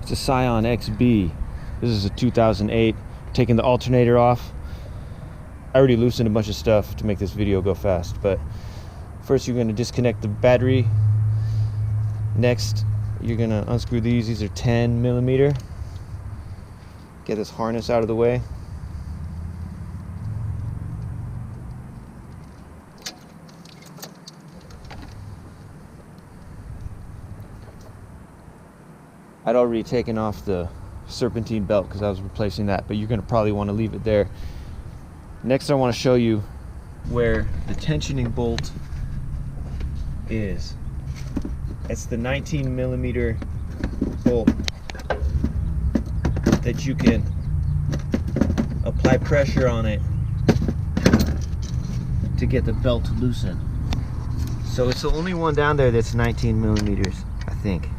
It's a Scion XB. This is a 2008. Taking the alternator off. I already loosened a bunch of stuff to make this video go fast, but first you're going to disconnect the battery. Next, you're going to unscrew these. These are 10mm. Get this harness out of the way. I'd already taken off the serpentine belt because I was replacing that, but you're going to probably want to leave it there. Next, I want to show you where the tensioning bolt is. It's the 19mm bolt that you can apply pressure on it to get the belt to loosen. So it's the only one down there that's 19mm, I think.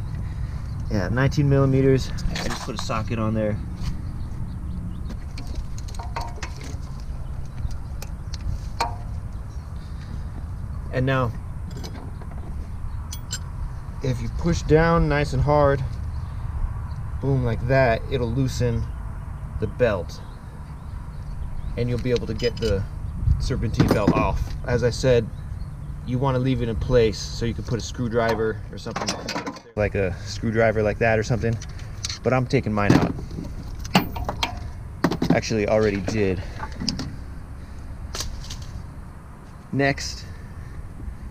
Yeah, 19mm. I just put a socket on there. And now, if you push down nice and hard, boom, like that, it'll loosen the belt. And you'll be able to get the serpentine belt off. As I said, you want to leave it in place so you can put a screwdriver or something, like a screwdriver like that or something, but I'm taking mine out. Actually already did. Next,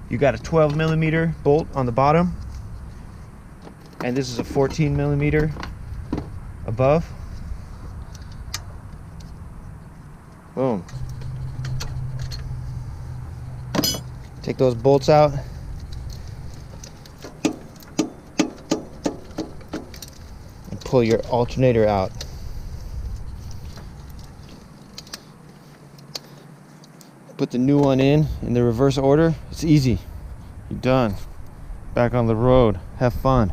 you got a 12mm bolt on the bottom, and this is a 14mm above. Boom. Take those bolts out. Pull your alternator out. Put the new one in the reverse order. It's easy. You're done. Back on the road. Have fun.